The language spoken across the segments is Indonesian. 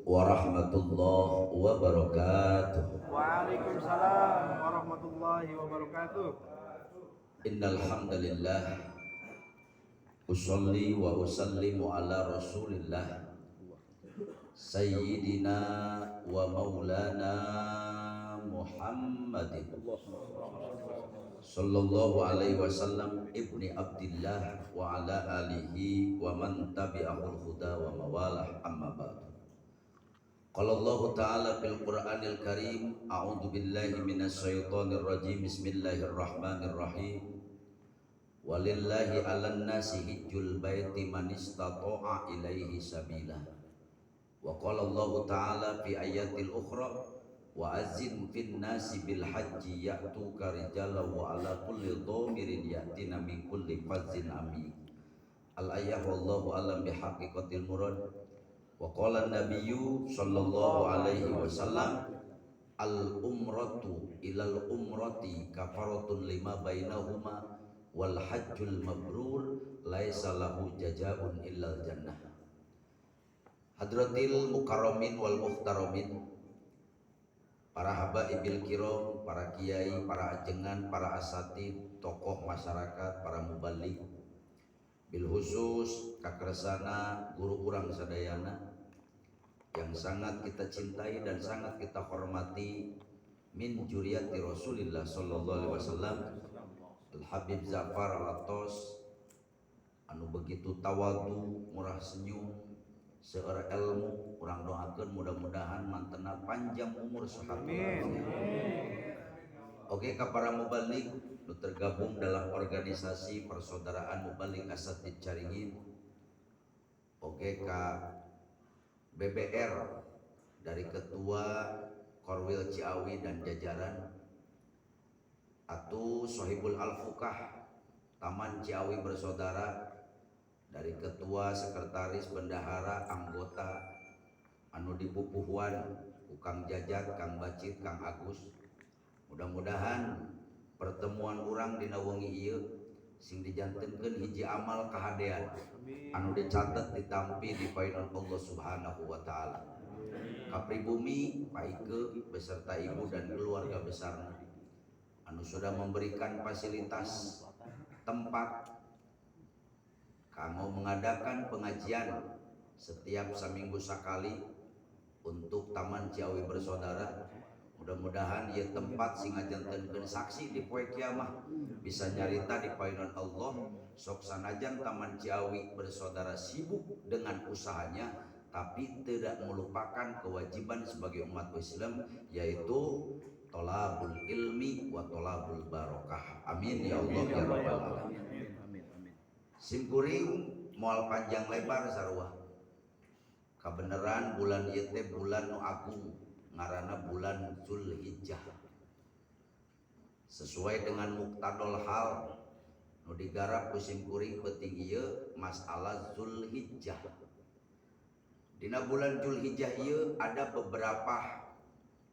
warahmatullahi wabarakatuh. Waalaikumsalam warahmatullahi wabarakatuh. Innal hamdalillah usolli wa usallimu ala rasulillah sayyidina wa maulana Muhammadin sallallahu alaihi wasallam ibni Abdillah wa ala alihi wa man tabi'ahul huda wa mawalah amma ba'du. Qala Allah Ta'ala fil Qur'anil Karim, a'udzu billahi minasy syaithanir rajim. Bismillahirrahmanirrahim. Walillahi 'alan nasi hijjul baiti man istata'a ilaihi sabila. Wa qala Allah Ta'ala fi ayatil ukhra, wa azzin fin nasi bil hajji ya'tuka rijalan wa 'ala kulli dhamirin ya'tina min kulli fajjin amik. Al-ayah wallahu alam bihaqiqatil murad. Wa qala an-nabiyyu sallallahu alaihi wasallam, al-umratu ilal umrati kafaratun lima bainahuma wal hajjul mabrur laisa lahu jazaa'un illal jannah. Hadratil mukarramin wal muhtaramin, para habaibil kiram, para kiai, para ajengan, para asatid, tokoh masyarakat, para mubaligh, bil khusus kakersana guru urang sadayana yang sangat kita cintai dan sangat kita hormati, min juriyati Rasulillah sallallahu alaihi wasallam, Al Habib Zafar Al-Atos, anu begitu tawadu, murah senyum, seueur ilmu, urang doakeun mudah-mudahan mantena panjang umur sahabat. Oke, ka para mubaligh nu tergabung dalam organisasi persaudaraan mubaligh asatid Caringin. Oke, ka BBR dari Ketua Korwil Ciawi dan jajaran, atu Sohibul Al-Fukah Taman Ciawi Bersaudara, dari Ketua, Sekretaris, Bendahara, anggota anu dipupuhuan ku Kang Jajat, Kang Bacit, Kang Agus. Mudah-mudahan pertemuan urang dina wengi ieu sing dijantenkeun hiji amal kahadean anu dicatet ditampi di painon Allah Subhanahu wa taala. Kapribumi Paike beserta ibu dan keluarga besarna anu sudah memberikan fasilitas tempat kanggo mengadakan pengajian setiap seminggu sekali untuk Taman Ciawi Bersaudara. Mudah-mudahan ieu tempat sing ngajantenkeun saksi di poe kiamah bisa nyarita di painon Allah. Sok sanajan Taman Ciawi Bersaudara sibuk dengan usahanya, tapi tidak melupakan kewajiban sebagai umat Islam, yaitu tolabul ilmi wa tolabul barokah. Amin ya Allah ya rabbal alamin. Simkuring moal panjang lebar sarua, kabeneran bulan ieu teh bulan nu agung, ngaranna bulan Zulhijjah. Sesuai dengan muktadol hal nu digarap ku simkuring penting ieu masalah Zulhijjah. Dina bulan Zulhijjah ieu ada beberapa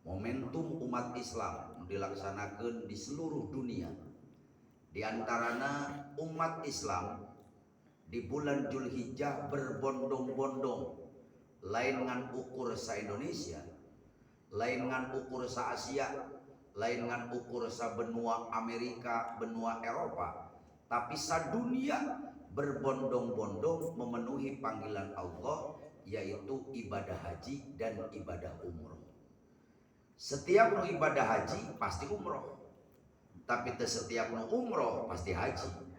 momentum umat Islam nu dilaksanakeun di seluruh dunia. Di antarana umat Islam di bulan Zulhijjah berbondong-bondong, lain ngan ukur sa Indonesia, lain ngan ukur sa Asia, lain ngan ukur sa benua Amerika, benua Eropa, tapi sa dunia berbondong-bondong memenuhi panggilan Allah, yaitu ibadah haji dan ibadah umroh. Setiap nu ibadah haji pasti umroh, tapi setiap nu umroh pasti haji.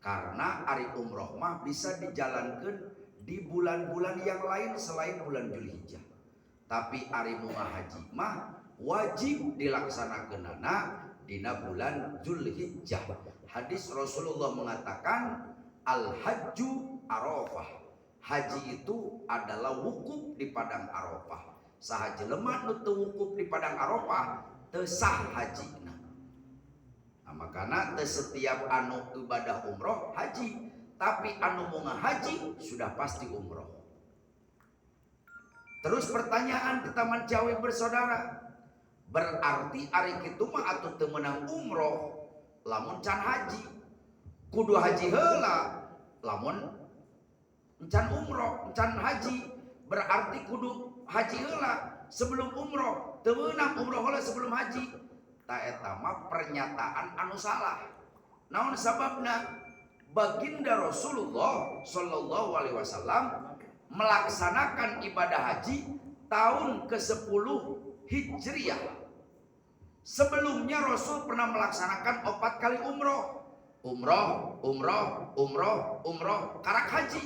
Karena ari umroh mah bisa dijalankan di bulan-bulan yang lain selain bulan Zulhijjah. Tapi ari munggah haji mah wajib dilaksanakeunana dina bulan Zulhijjah. Hadis Rasulullah mengatakan al-hajju Arafah. Haji itu adalah wukuf di padang Arafah. Saha jelema nu teu wukuf di padang Arafah teu sah hajina. Nah, makana setiap anu ibadah umroh haji, tapi anu munggah haji sudah pasti umroh. Terus pertanyaan di Taman Ciawi Bersaudara, berarti ari kitu mah atuh teu meunang umroh lamun can haji, kudu haji heula lamun encan umroh, encan haji. berarti kudu haji heula sebelum umroh, teu meunang umroh heula sebelum haji. Ta eta mah pernyataan anu salah. Naon sababna? Baginda Rasulullah Shallallahu Alaihi Wasallam melaksanakan ibadah haji tahun ke-10 Hijriah. Sebelumnya Rasul pernah melaksanakan 4 kali umroh. Umroh, karak haji.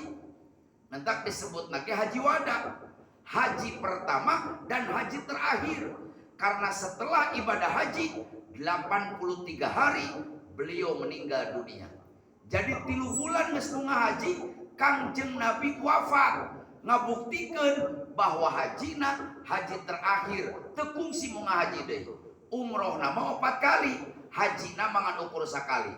Nanti disebut lagi haji wada. Haji pertama dan haji terakhir. Karena setelah ibadah haji 83 hari beliau meninggal dunia. Jadi 3 bulan geus nu ngahaji Kangjeng Nabi wafat. Ngabuktikeun bahwa hajina haji terakhir teu kungsi mau ngahaji deui. Umroh nama 4 kali, hajina mangan ukur sakali.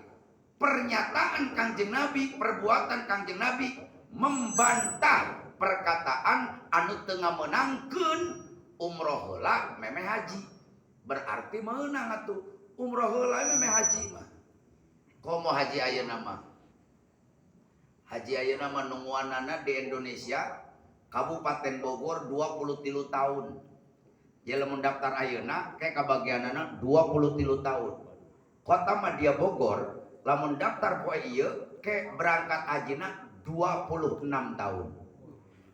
Pernyataan Kangjeng Nabi, perbuatan Kangjeng Nabi membantah perkataan anu teu ngamenangkeun umroh heula memeh haji. Berarti meunang atuh umroh heula memeh haji mah. Komo haji ayeuna mah. Haji ayeuna mah nungguanana di Indonesia Kabupaten Bogor 23 tahun. Jadi lamun daftar ayeuna kayak kabagianana 23 tahun. Kota Madya Bogor lamun daftar poe ieu kayak berangkat hajina 26 tahun.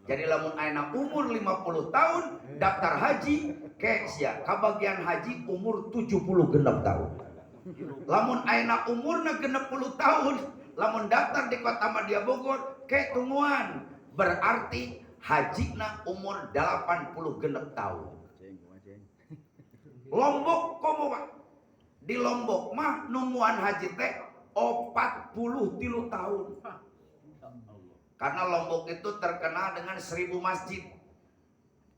Jadi lamun ayeuna umur 50 tahun daftar haji kayak sia kabagian haji umur 76 tahun. Lamun ayeuna umurna 60 tahun lamun daftar di Kota Madya Bogor kayak tungguan berarti hajina umur 86 tahun. Lombok komo Pak. Di Lombok mah nungguan haji teh 43 tahun. Karena Lombok itu terkenal dengan 1000 masjid.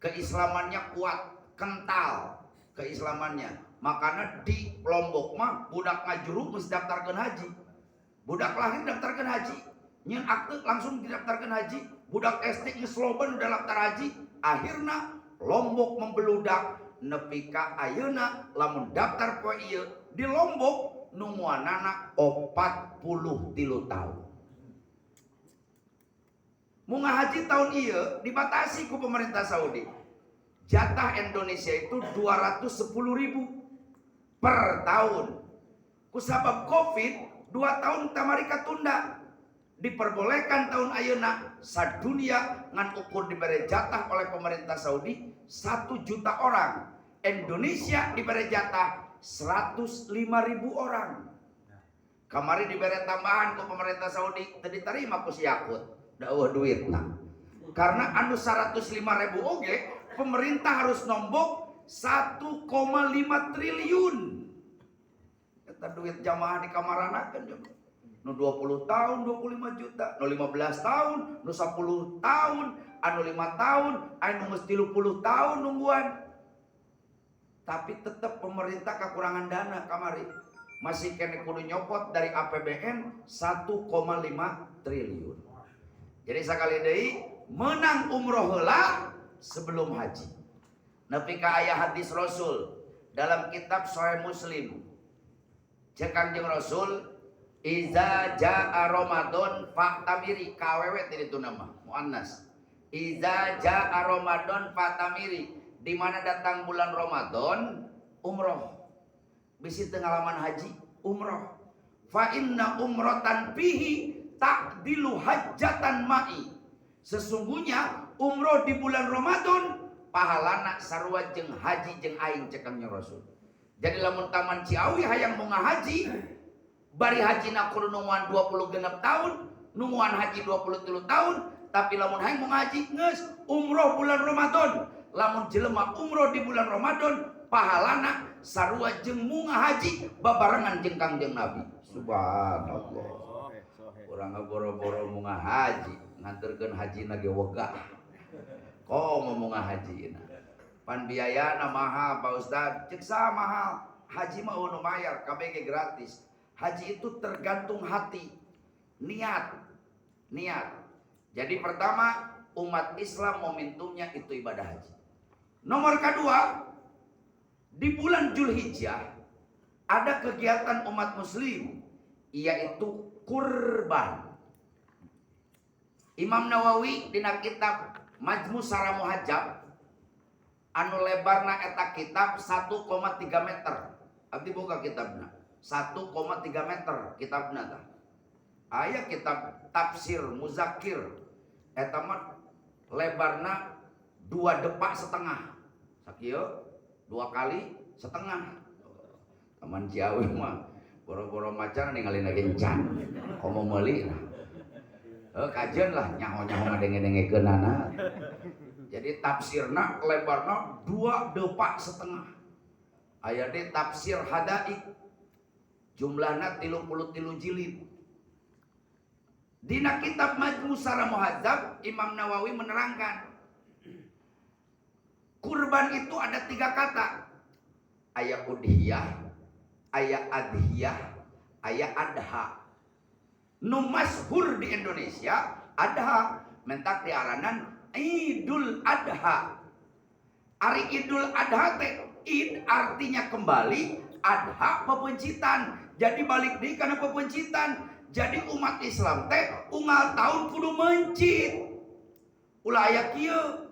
Keislamannya kuat, kental keislamannya. Makanya di Lombok mah budak ngajuru mesti daftarkeun haji. Budak lahir daftarkeun haji. Nyen akte langsung didaftarkeun haji. Budak SD geus loba udah daftar haji. Akhirna Lombok membeludak nepi ka ayeuna lamun daftar poe ieu di Lombok nungguanana 43 tahun. Mun ngahaji tahun ieu dibatasi ku pemerintah Saudi. Jatah Indonesia itu 210.000 per tahun. Kusabab Covid 2 tahun tamarika tunda. Diperbolehkan tahun ayeuna sadunia ngan ukur diberi jatah oleh pemerintah Saudi 1 juta orang. Indonesia diberi jatah 105.000 orang. Kamari diberi tambahan ke pemerintah Saudi teu diterima ku si Yakut. Daweuh duitna. Karena anu 105.000 oge pemerintah harus nombok 1,5 triliun. Eta duit jamaah dikamaraнаkeun juga. Nu 20 tahun 25 juta, nu 15 tahun, nu 10 tahun, anu 5 tahun, anu geus 30 tahun nungguan. Tapi tetap pemerintah kekurangan dana kamari. Masih kene kudu nyopot dari APBN 1,5 triliun. Jadi sakali deui menang umroh heula sebelum haji. Nepi ka aya hadis Rasul dalam kitab Sahih Muslim. Cek Kanjeng Rasul, iza jaa Ramadan fa'tamiri, kawewe ti ditu nama muannas. Iza jaa Ramadan fa'tamiri, di mana datang bulan Ramadan umroh. Bisi teu ngalaman haji umroh. Fa inna umratan fihi ta'dilu hajjatan ma'i. Sesungguhnya umroh di bulan Ramadan pahalana sarua jeung haji jeung aing cek Kanjeng Rasul. Jadi lamun taman Ciawi hayang mau ngahaji bari hajina kudu nungguan 20 genep tahun, nungguan haji 23 tahun, tapi lamun hayang mau ngaji geus umroh bulan Ramadan. Lamun jelema umroh di bulan Ramadan pahalana sarua jeung munga haji babarengan jeung Kangjeng Nabi. Subhanallah. Urang boro-boro munga haji nganterkeun hajina ge wegah. Komo munga hajina. Pan biayana mahal Pak Ustad. Cek saha mahal? Haji mah nu mayar, kabeh gratis. Haji itu tergantung hati, niat. Jadi pertama umat Islam momentumnya itu ibadah haji. Nomor kedua, di bulan Zulhijjah ada kegiatan umat muslim yaitu kurban. Imam Nawawi dina kitab Majmu Syarah Muhadzab anu lebarna eta kitab 1,3 meter. Abdi buka kitabna 1,3 meter kitabna tah. Aya kitab Tafsir Muzakir eta mah lebarna 2 depak setengah. Sakieu 2 kali setengah. Taman Ciawi mah boro-boro macan ningalina gencan. Komo meuli nah. Kajian lah nyaho-nyaho ngadenge-dengekeunana. Jadi tafsirna lebarna 2 depak setengah. Aya de tafsir Hadaik jumlahna 33 jilid. Dina kitab Majmu Syarah Muhadzab Imam Nawawi menerangkan kurban itu ada 3 kata. Aya udhiyah, aya adhiyah, aya adha. Nu masyhur di Indonesia adha, mentak diaranan Idul Adha. Ari Idul Adha teh id artinya kembali, adha pepencitan. Jadi balik deui kana pepencitan. Jadi umat Islam teh unggal tahun kudu mencit. Ulah aya kieu.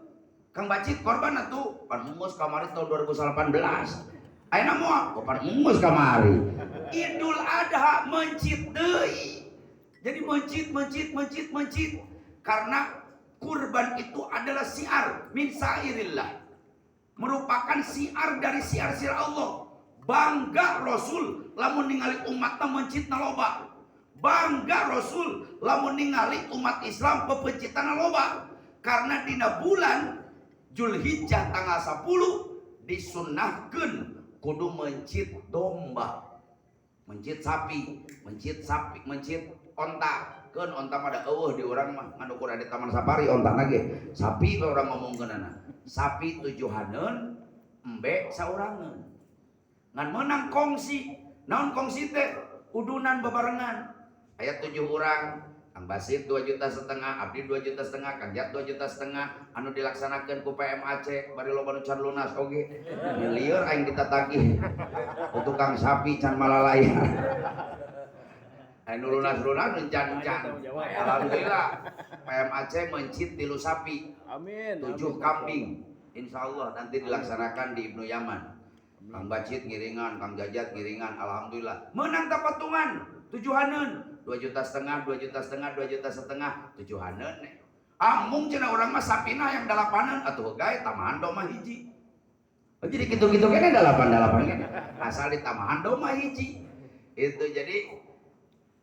Kang Bacit korban atuh pan mungus kamari tahun 2018. Ayeuna moal pan mungus kamari. Idul Adha mencit deui. Jadi mencit. Karena kurban itu adalah siar min sairillah. Merupakan siar dari siar-siar Allah. Bangga Rasul lamun ningali umatna mencitna loba. Bangga Rasul lamun ningali umat Islam pepencitanna loba. Karena dina bulan Zulhijjah tanggal 10 disunnahkeun kudu mencit domba, mencit sapi, mencit onta. Keun onta pada eueuh di urang mah ngan ukur di taman safari ontana ge. Sapi urang ngomongkeunana. Sapi 7 haneun, embe saurangeun. Ngan meunang kongsi. Naon kongsi teh? Udunan bebarengan. Aya 7 urang, Kang Basit 2,5 juta, Abdi 2,5 juta, Kang Jat 2,5 juta, anu dilaksanakeun ku PMAC bari loba nu can lunas oge. Lieur aing ditatagih. Ku tukang sapi can malalaya. Anu lunas-lunas encan. Alhamdulillah PMAC mencit 3 sapi. Amin. 7 kambing. Insyaallah nanti dilaksanakan di Ibnu Yaman. Kang Bacit ngiringan, Kang Jajat ngiringan. Alhamdulillah. Menang tapatungan 7 haneun. 2,5 juta, 2,5 juta, 7 haneun. Amung cenah urang mah sapina yang 8-an atuh gae tamahan domah hiji. Jadi kitu-kitu kene 8 kene. Asal ditamahan domah hiji. Itu jadi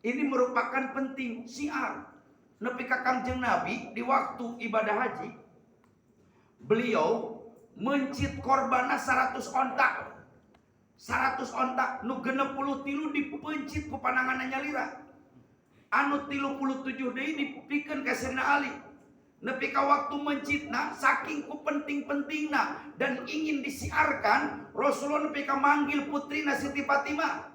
ini merupakan penting siar. Nepi ka Kangjeng Nabi di waktu ibadah haji, beliau mencit korbanna 100 onta. 100 onta nu 63 dipencit ku pananganna nyalira. Anu 37 deui dipikeun ka Sayyidina Ali. Nepi ka waktu mencitna saking ku penting-pentingna dan ingin disiarkan, Rasulullah nepi ka manggil putrina Siti Fatimah.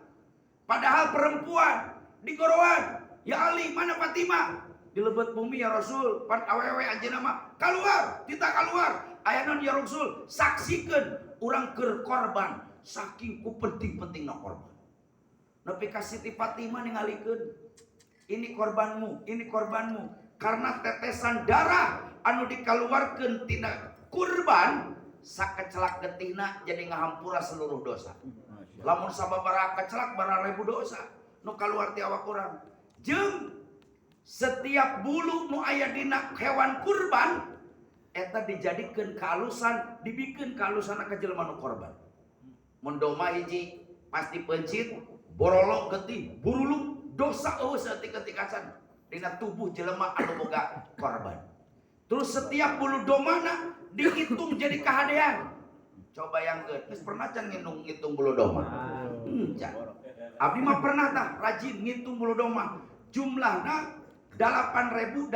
Padahal perempuan digorowan, ya Ali mana Fatimah? Di lebet bumi ya Rasul, pan awewe anjeunna mah keluar, kita keluar. Aya naon ya Rasul? Saksikeun urang keur korban, saking ku penting-pentingna korban. Nepi ka Siti Fatimah ningalikeun, ini korbanmu, ini korbanmu. Karena tetesan darah anu dikaluarkeun tina kurban sakecelak getihna jadi ngahampura seluruh dosa. Lamun sababaraha kecelak bara 1000 dosa nu kaluar ti awak urang. Jeung setiap bulu nu aya dina hewan kurban eta dijadikeun kalusan, dibikeun kalusan ka jelema nu korban. Mun domba hiji pasti pencit, borolok getih, buruluk dosa eueuh saeutik-etikasan dina tubuh jelema anu boga korban. Terus setiap bulu domana dihitung jadi kahadean. Coba yang geus pernah can ngitung bulu doma? Can. Abdi mah pernah tah rajin ngitung bulu doma. Jumlahna 8.886.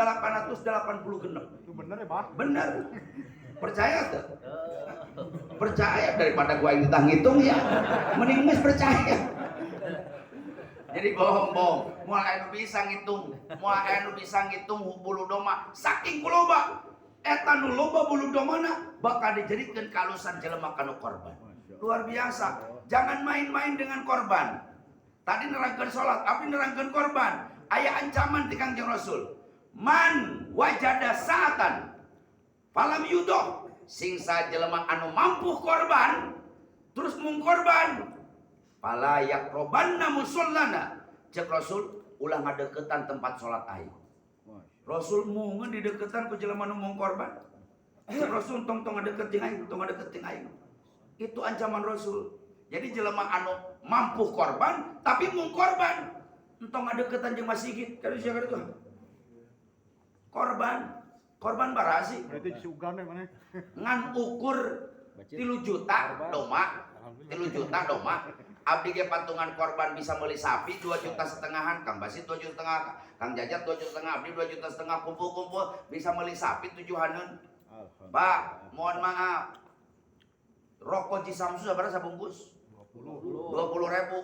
Itu bener ya, Pak? Bener. Percaya tuh? Percaya daripada gua yang ngitung ya. Mending geus percaya. Jadi bohong-bohong, moal anu bisa ngitung bulu doma saking loba. Eta nu loba bulu domana bakal dijadikeun kalusan jelema kanu korban. Luar biasa. Jangan main-main dengan korban. Tadi nerangkeun salat, abdi nerangkeun korban. Aya ancaman ti Kangjeng Rasul. Man wajada sa'atan falam yudoh sing sajelema anu mampu korban terus mung korban fala yaqrobanna musallana cek Rasul ulah ngadeukeutan tempat salat aing. Rasul mung di deketan ku jelema nu mung korban. Cek Rasul tong ngadeukeut jeung aing, tong ngadeukeut jeung aing. Itu ancaman Rasul. Jadi jelema anu mampu korban tapi mung korban entong ngadeuketan jeung masjid kada sia kada itu. Korban barasi. Berarti sugan mana? Ngan ukur 3 juta doma. 3 juta doma. Abdi ge patungan korban bisa meuli sapi 2,5 juta, Kang Basit 2,5 juta, Kang Jajat 2,5 juta, Abdi 2,5 juta, kumpul-kumpul bisa meuli sapi 7-haneun. Pak, mohon maaf. Rokok Cisamsu sabaraha sabungkus? 20.000.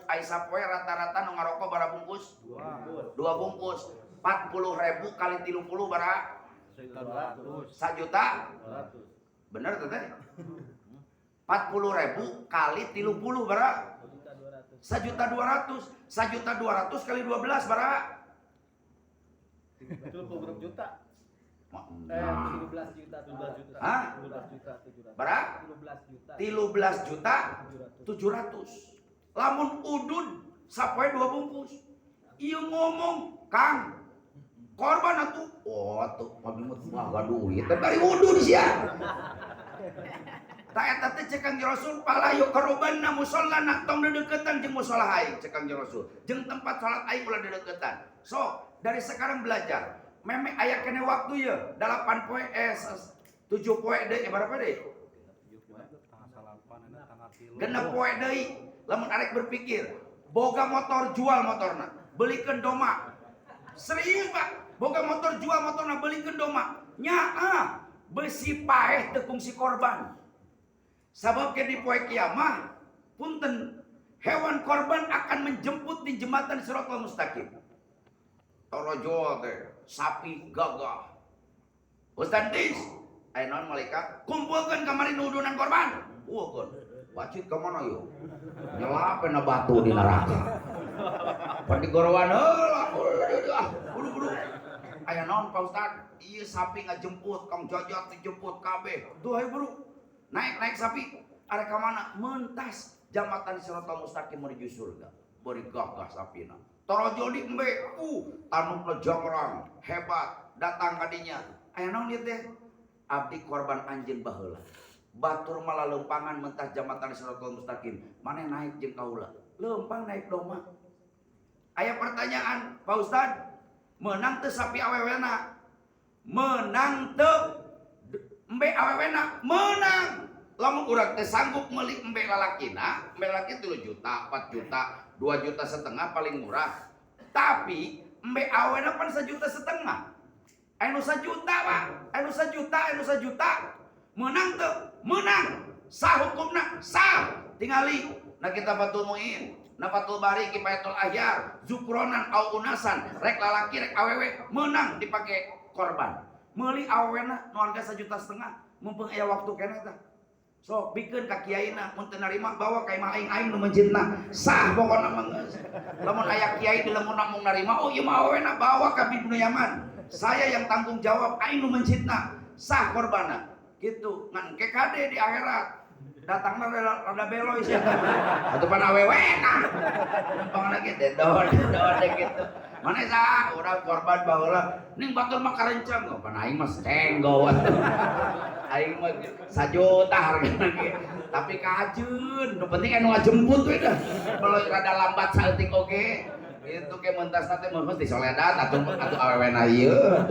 Ai sapoe rata-rata nu ngarokok bara bungkus? 2 bungkus. 40.000 kali 30 baraha? 1 juta? Bener teh teh? 40.000 kali 30 baraha? 1.200.000. 1.200.000 kali 12 baraha? 30 juta. 17 juta. Hah? 17 juta 700. Berapa? 13 juta 700. Lamun udud sapoe 2 bungkus. Ieu ngomong, Kang. Korban atuh. Oh, tuh abdi mah duit. Dari udud sia. Ta eta teh cek Kangjeng Rasul pala yuqrobanna musallana tong dedeuketan jeung musala aing cek Kangjeng Rasul. Jeung tempat salat aing ulah dedeuketan. So, dari sekarang belajar. Meme aya kene waktu ye 8 poe 7 poe deui berapa deui? Genep poe deui. Lamun arek berpikir, boga motor jual motorna, belikeun doma. Serius Pak, boga motor jual motorna belikeun doma. Nyaa, besi paeh teu kungsi korban. Sabab ke di poe kiamah, punten hewan korban akan menjemput di jembatan Shiratal Mustaqim. Torojo teh sapi gagah. Ustaz Dis, aya naon malaikat? Kumpulkeun kamari nudunan korban. Kan. Wacit ka mana yeuh? Nyelapena batu di neraka. Pandi gorowan heula. Buru-buru. Aya naon Pak Ustaz? Ieu sapi ngajemput, Kang Jajat dijemput kabeh. Duh ayo buru. Naik sapi. Arek ka mana? Mentas jambatan Shiratal Mustaqim menuju surga. Bari gagah sapina. Torojo di embe, tanukna jongrang, hebat, datang kadinya. Aya naon ieu teh? Abdi korban anjeun baheula. Batur malah lempangan mentah jambatan Shiratal Mustaqim. Mane naik jeung kaula? Lempang naik doma. Aya pertanyaan, Pak Ustad, menang teu sapi awewena? Menang teu embe awewena? Menang. Lamun urang teh sanggup meuli embe lalakina, embe lalaki 3 juta, 4 juta, 2,5 juta paling murah. Tapi embe awena pan 1,5 juta. Anu 1 juta, Pak. Anu 1 juta. Menang tuh, menang. Sah hukumna, sah. Tingali na kita Fathul Muin, na Fathul Bari, Kifayatul Ahyar, Zukronan au unasan, rek lalaki rek awewe menang dipake korban. Meuli awena nu harga 1,5 juta, mumpung aya waktu keneh tah. So bikin ka kiaina mun teu narima bawa ka imah aing nu menjitna sah pokona mah lamun aya kiai di lemuna mung narima oh ieu mah awena bawa ka Ibnu Yaman saya yang tanggung jawab aing nu menjitna sah korbanna gitu ngan ke kade di akhirat datangna rada beloy sia atuh pan awewena lempangna kitu doa gitu mana sah urang korban baheula ning batur mah karencang pan aing mah stenggo aing mah 1 juta hargana ge tapi kajeun nu penting anu ngajemput we dah kalau rada lambat saeutik oge itu ke mentasna teh mesti soledan atuh awewena ieu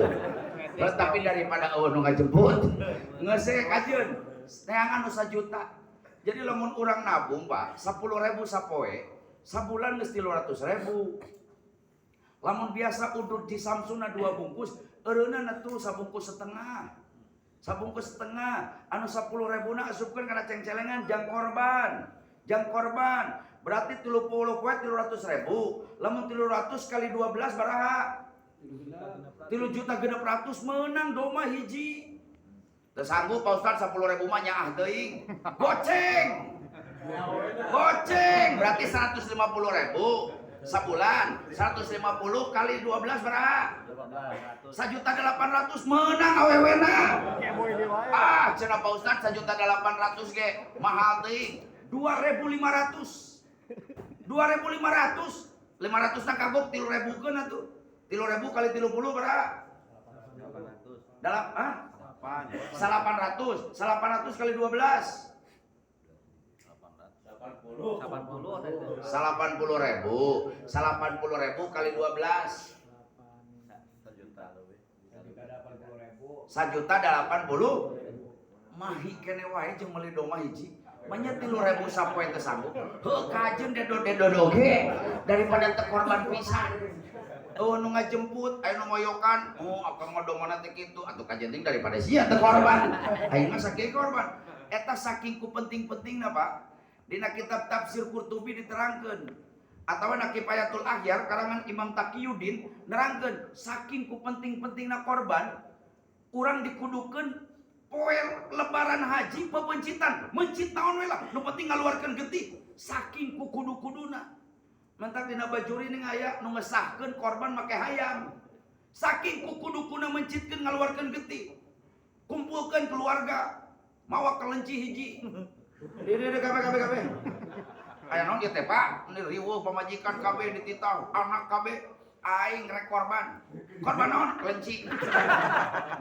terus tapi daripada eueuh nu ngajemput geus kajeun neangan nu 1 juta jadi lamun urang nabung Pak 10.000 sapoe sabulan geus 300.000 lamun biasa udud di Samsuna 2 bungkus eureunna atuh sabungkus setengah anu 10.000 na asupkeun kana cengcelengan jang korban berarti 30 poe 300.000 lamun 300 kali 12 baraha 3.600.000 menang doma hiji teu sanggup Pak Ustaz 10.000 mah nyaah teuing goceng berarti 150.000 Sabulan 150 kali 12 berapa? 1.800.000 menang awewena. Cenah Pak Ustad 1.800.000 ge mahal teuing. 2.500. 2.500. 500 na kagok 3.000 keun atuh. 3.000 kali 30 berapa? 800. 800 kali 12. 80.000 kali 12 1.080.000 mahi kene wae jeung meuli domah hiji manya 3.000 sapoe teu sanggup heuh kajeun dedo ge daripada teu korban pisan. Nu ngajemput aya nu ngoyokan akang mah domana teh kitu atuh kajeun ting daripada sia teu korban aing mah sakieu korban eta saking ku penting-pentingna Pak. Dina kitab tafsir Qurtubi diterangkeun atawa na Kifayatul Akhyar karangan Imam Taqiyuddin nerangkeun saking ku penting-pentingna korban urang dikudukeun poe lebaran haji pepencitan mencit naon we lah nu penting ngaluarkeun getih saking ku kudu-kuduna mentak dina bajuri ning aya nu ngesahkeun korban make hayam saking ku kudu-kuduna mencitkeun ngaluarkeun getih kumpulkeun keluarga mawa kelenci hiji. Dede kabeh. Aya naon ieu teh Pak? Ini riweuh pamajikan kabeh dititah, anak kabeh aing rek korban. Korban naon? Kelenci.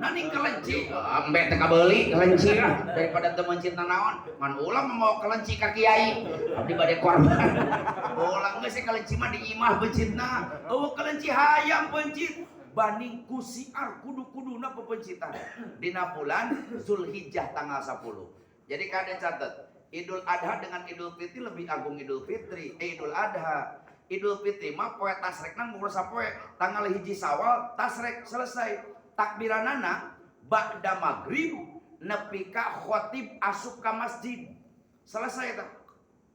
Nani kelenci? Embe teh kabeuli kelenci lah daripada teu mencitna naon. Ngan ulah mau kelenci ka kiai. Abdi bade korban. Ulah geus kelenci mah di imah bencitna. Eueuh kelenci hayam bencit. Banding kusiar kudu-kuduna pepencitan. Dina bulan Zulhijjah tanggal 10. Jadi kalian catat, Idul Adha dengan Idul Fitri lebih agung Idul Fitri. Idul Adha, Idul Fitri mah poe tasrekna ngukur sapoe. Tanggal hiji Sawal tasrek selesai. Takbiranana ba'da maghrib nepi ka khotib asup ka masjid. Selesai eta.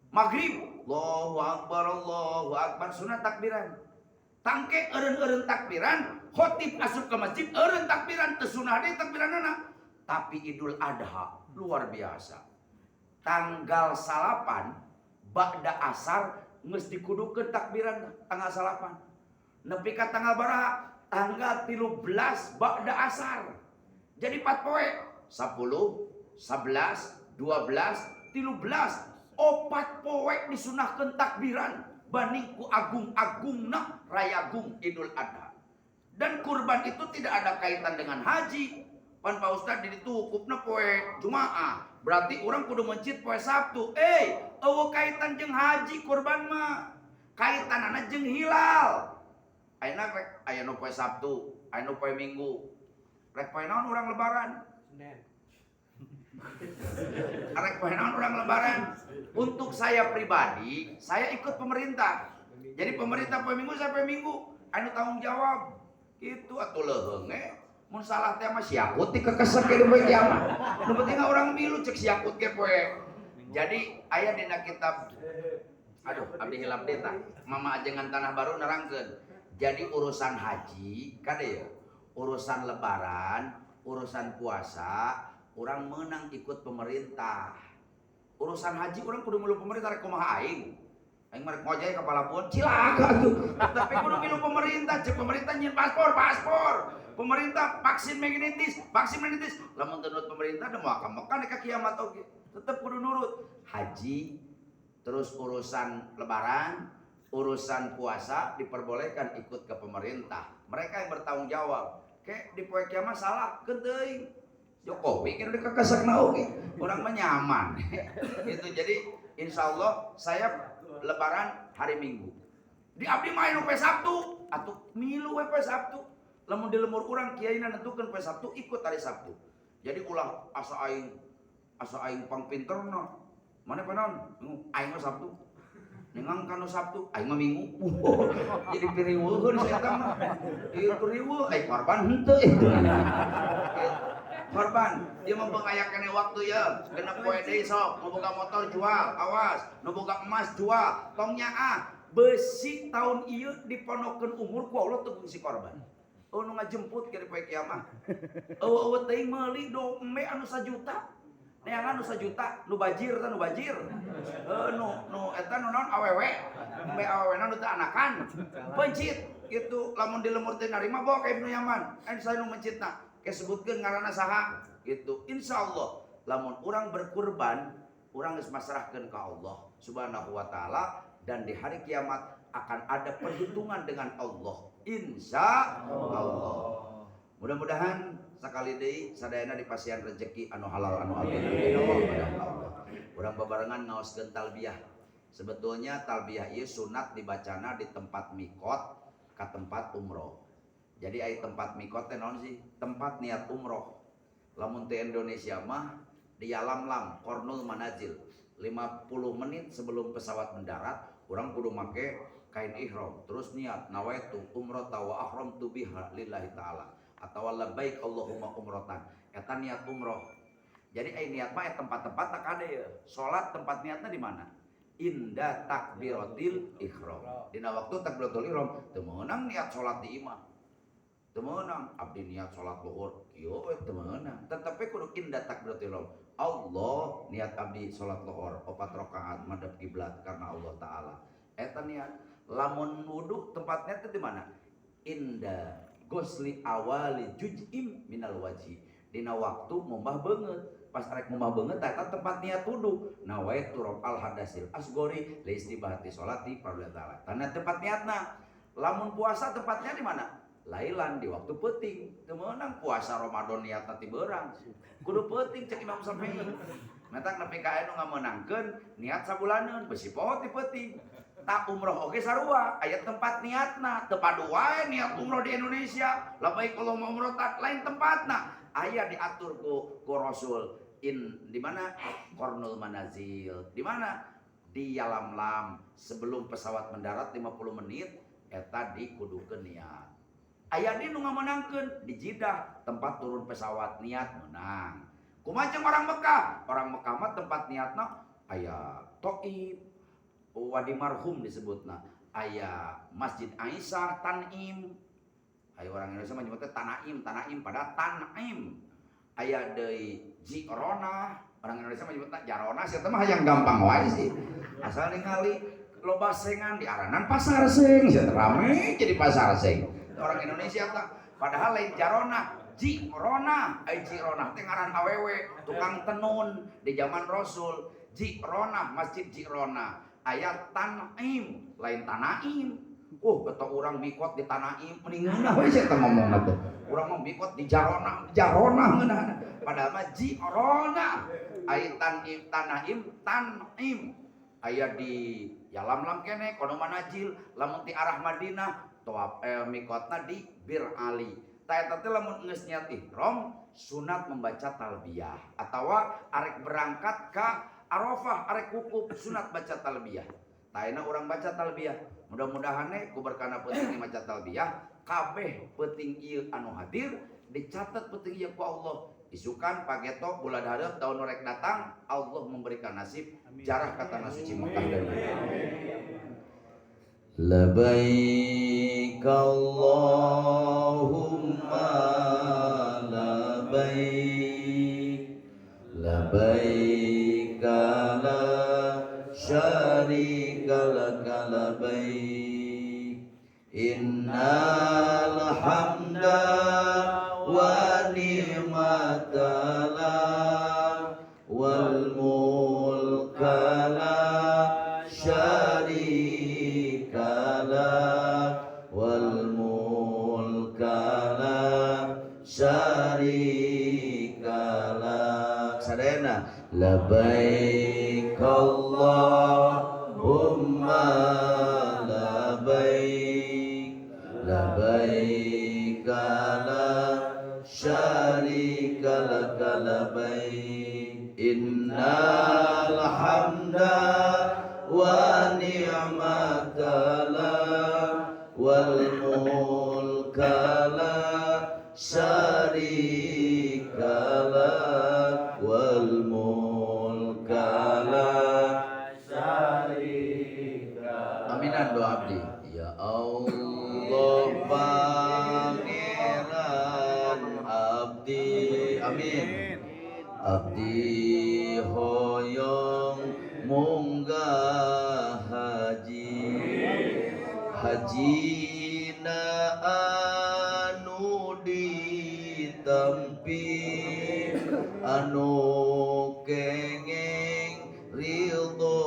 Maghrib, Allahu Akbar sunat takbiran. Tangke eureun-eureun takbiran, khotib asup ka masjid eureun takbiran teu sunah deui takbiranana. Tapi Idul Adha luar biasa. Tanggal 8 ba'da asar geus dikudukeun takbiran tanggal 8. Nepi ka tanggal baraha? Tanggal 13 ba'da asar. Jadi 4 poe. 10, 11, 12, 13. 4 poe disunahkeun takbiran banding ku agung-agungna rayagung Idul Adha. Dan kurban itu tidak ada kaitan dengan haji. Pan Pak Ustad ditukupna poe Jumaah. Berarti orang kudu mencit poe Sabtu. Eueuh kaitan jeung haji kurban mah. Kaitanana jeung hilal. Ayeuna rek aya nu poe Sabtu, aya nu poe Minggu. Rek poe naon urang lebaran? Senin. Rek poe naon urang lebaran? Untuk saya pribadi, saya ikut pemerintah. Jadi pemerintah poe Minggu saya poe Minggu. Anu tanggung jawab. Kitu atuh leuheung mun salah teh mah siakut dikekesek ke poe kiamat. Nu penting urang milu cek siakut ge poe. Jadi aya dina kitab abdi hilap deui tah. Mama Ajengan Tanah Baru nerangkeun. Jadi urusan haji kade ya. Urusan lebaran, urusan puasa, urang meunang ikut pemerintah. Urusan haji urang kudu milu pemerintah rek kumaha aing. Aing mah rek ngojay kepala pun cilaka tuh. Tapi kudu milu pemerintah, cek pemerintah nyin paspor. Pemerintah vaksin meningitis. Lamun teu nurut pemerintah da moal ka Mekah ka kiamat oge. Tetep kudu nurut. Haji terus urusan lebaran, urusan puasa diperbolehkan ikut ke pemerintah. Mereka yang bertanggung jawab. Kayak di poe kiamat salah keun Jokowi kira dikekesakna oge. Urang mah nyaman. Gitu. Jadi insyaallah saya lebaran hari Minggu. Di abdi mah anu poe Sabtu, atuh milu we poe Sabtu. Lamun di lemur urang kiaina nentukeun poe Sabtu ikut hari Sabtu. Jadi ulah asa aing pang pinterna. Mane panon? Aing mah Sabtu. Ningang kanu Sabtu, aing mah Minggu. Jadi piriweuheun si eta mah. Ieu riweuh, korban henteu itu. Korban, dia mempengayakan waktu ya. Genep poe deui sok, nu boga motor jual, awas. Nu boga emas jual, tong nyaah. Besi tahun ieu diponokeun umur ku Allah teu si korban. Nu ngajemput ke poe kiamat. Eueuh teuing meuli dombe anu 1 juta. neangan nu 1 juta nu bajir teh nu bajir. Nu eta nu naon awewe. Mbe awewena nu teu anakan. Pencit gitu lamun dilemur teh narima bawa ka Ibnu Yaman. Saya nu mencitna. Ke sebutkeun ngaranna saha gitu. Insyaallah lamun urang berkurban, urang geus masrahkeun ka Allah Subhanahu wa taala dan di hari kiamat akan ada perhitungan dengan Allah. Insya Allah. Mudah-mudahan sekali deui sadayana dipasihan rezeki anu halal anu abdi Allah. Urang babarengan ngaoskeun talbiyah. Sebetulnya talbiyah ieu sunat dibacana di tempat mikot ka tempat umroh. Jadi ai tempat mikot teh naon sih? Tempat niat umroh. Lamun teh Indonesia mah di Yalamlam Qornul Manazil 50 menit sebelum pesawat mendarat urang kudu make kain ihram terus niat nawaitu umrata wa ahramtu biha lillahi taala atau labbaik Allahumma umratan eta niat umroh. Jadi ai niat mah tempat-tempat tak ada ya. Salat tempat niatnya di mana? Inda takbiratil ihram. Dina waktu takbiratul ihram teu meunang niat salat di imah. Teu meunang abdi niat salat zuhur kieu we teu meunang. Tetapi kudu inda takbiratul ihram. Allah niat abdi salat zuhur 4 rakaat madhep kiblat karena Allah taala. Eta niat. Lamun wudu tempatnya teh di mana? Inda gosli awali juz'im minal wajhi. Dina waktu mumbah beungeut. Pas arek mumbah beungeut eta tempat niat wudu. Nawaitu raf'al hadasil asgori li istibahati sholati fardhu taala. Tanda tempat niatna. Lamun puasa tempatnya di mana? Lailan di waktu peuting. Teu meunang puasa Ramadan niatna ti beurang. Kudu peuting cek Imam Syafi'i. Matak nepi ka anu ngameunangkeun niat sabulaneun besi poho ti peuting. Tak umroh oke sarua ayat tempat niatna teu padu wae niat umroh di Indonesia labbaik Allahumma umratan lain tempatna aya diatur ku Rasul di mana Qornul Manazil di mana di Yalamlam sebelum pesawat mendarat 50 menit eta dikudukeun niat aya di nu ngameunangkeun di Jeddah tempat turun pesawat niat menang kumaha jeung orang Mekah mah tempat niatna aya Thaif Wadi Marhum disebutna aya Masjid Aisyah Tanim aya orang Indonesia mah nyebutna Tanaim pada Tanim aya deui Jirona orang Indonesia mah nyebutna Jarona sia teh mah hayang gampang wae sih asal ningali loba sengan di aranan pasar seng sia rame jadi pasar seng orang Indonesia teh padahal lain Jarona Jirona Jirona teh ngaran awewe tukang tenun di zaman Rasul Jirona Masjid Jirona ayat Tanaim lain Tanaim. Kata orang mikot di Tanaim mendingan we sia teh ngomongna teh. Urang mah mikot di Jarona ngeunana. Padahal mah Jirona. Ayat Tanaim. Aya di Yalamlam kene kono manajil lamun ti arah Madinah tawaf mikotna di Bir Ali. Ta eta teh lamun geus niat ihram sunat membaca talbiyah atawa arek berangkat ka Arafah arek wukuf sunat baca talbiyah. Taina orang baca talbiyah. Mudah-mudahan ku berkana peuting maca talbiyah kabeh peuting ieu anu hadir dicatat peuting ieu ku Allah. Isukan pageto bulan hareup tahun rek datang Allah memberikan nasib jarah ka tanah suci Mekah dan Madinah. Labbaik Allahumma labbaik labbaik syarika laka labbaik innal hamda wa ni'mata lak wal mulka la syarika lak wal mulka la syarika lak sadayana labbaik Allahumma labbaik labbaik la syarika laka labbaik innal hamda wa ni'mata lak wal mulka la syarika lak wal aminan doa abdi ya Allah pangeran abdi amin abdi hajina anu ditampi anu kenging ridho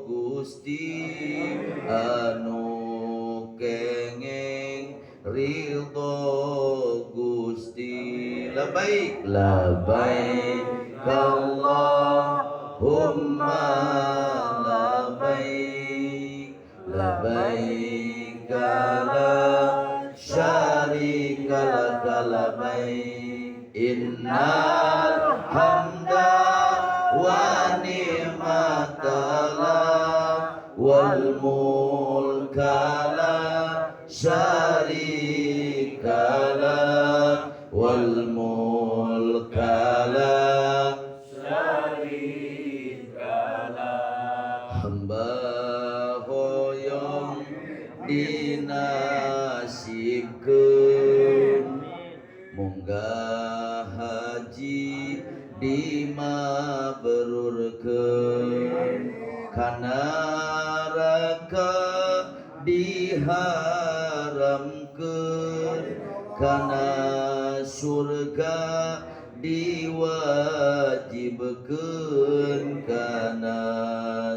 Gusti anu kenging ridho Gusti labbaik labbaik Allahumma labbaik labbaik la syarika lak labbaik innal hamda wa ni'mata lak wal mulka la syarika lak wal mulka la hamba hoyong dinasibkeun munggah haji dimabrurkeun kana raka diharamkeun kana surga diwajibkeun kana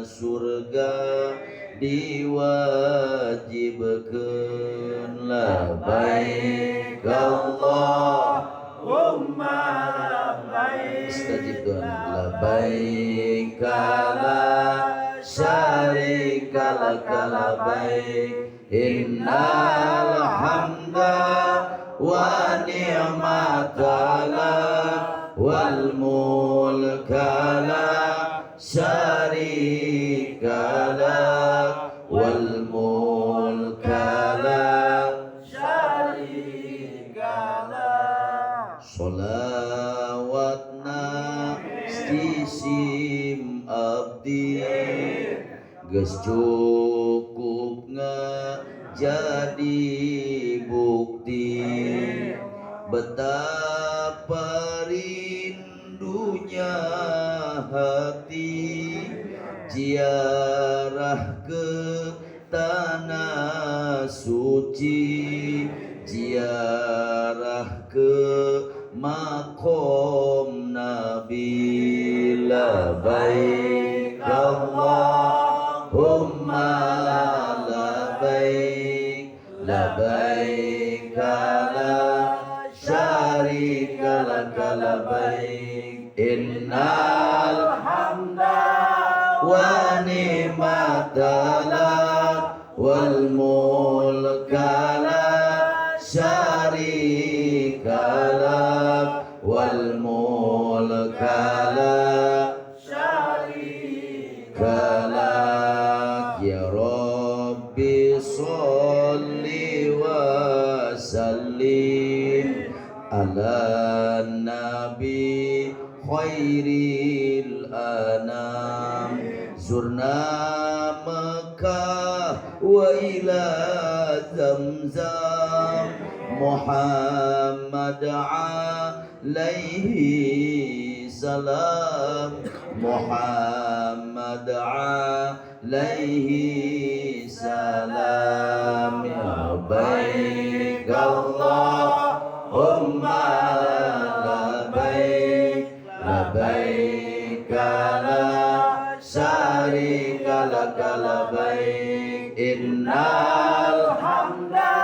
surga diwajibkeun labbaik Allahumma labbaik istajib labbaik la syarika lak labbaik innal hamda wa ni'mata lak wal mulka la syarika lak wal mulka la syarika lak sholawatna istisim abdi geus cukup jadi bukti betapa rindunya hati ziarah ke tanah suci ziarah ke makom Nabi labbaik Allahumma labbaik labbaik la syarika lak labbaik innal hamda wa ni'mata lak wal mulka la syarika lak wal mulka la syarika lak ya Rabbi sholli wa sallim ala nabi khairil anam zurna Makkah wa ila Zamzam Muhammad alaihi salam Muhammad alaihi salam ya baik Allahumma labbaik labbaik la syarika lak labbaik innal hamda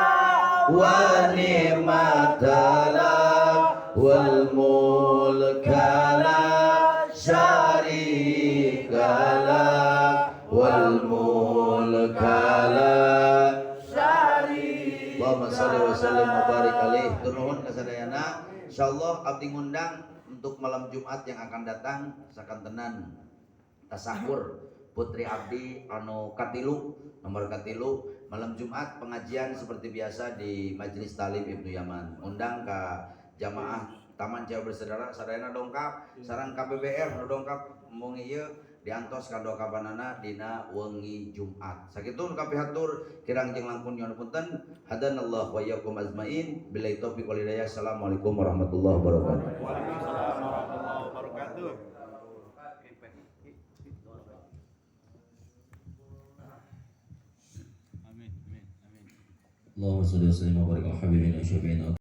wa ni'mata lak wal mulka la syarika lak wal mulka la syarika. Allahumma shalli wa sallim wa barik alaihi. Nuhun kasadayana insyaallah abdi ngundang untuk malam Jumat yang akan datang sakantenan tasakur putri abdi anu katilu nomor katilu malam Jumat pengajian seperti biasa di Majelis Talim Ibnu Yaman undang ke jamaah Taman Jaya Bersaudara sadayana dongkap sareng KBBR nu dongkap mung ieu diantos kado kabanana dina wengi Jumat sakitu nu kapihatur kirang jeung langkung nyuwun punten hadanallahu wa iyyakum ajmain billahi taufiq wal hidayah assalamualaikum warahmatullahi wabarakatuh. Waalaikumsalam warahmatullahi wabarakatuh. Amin, amin, amin. Allahumma shalli wa sallim wa barik ala habibina wa syafi'ina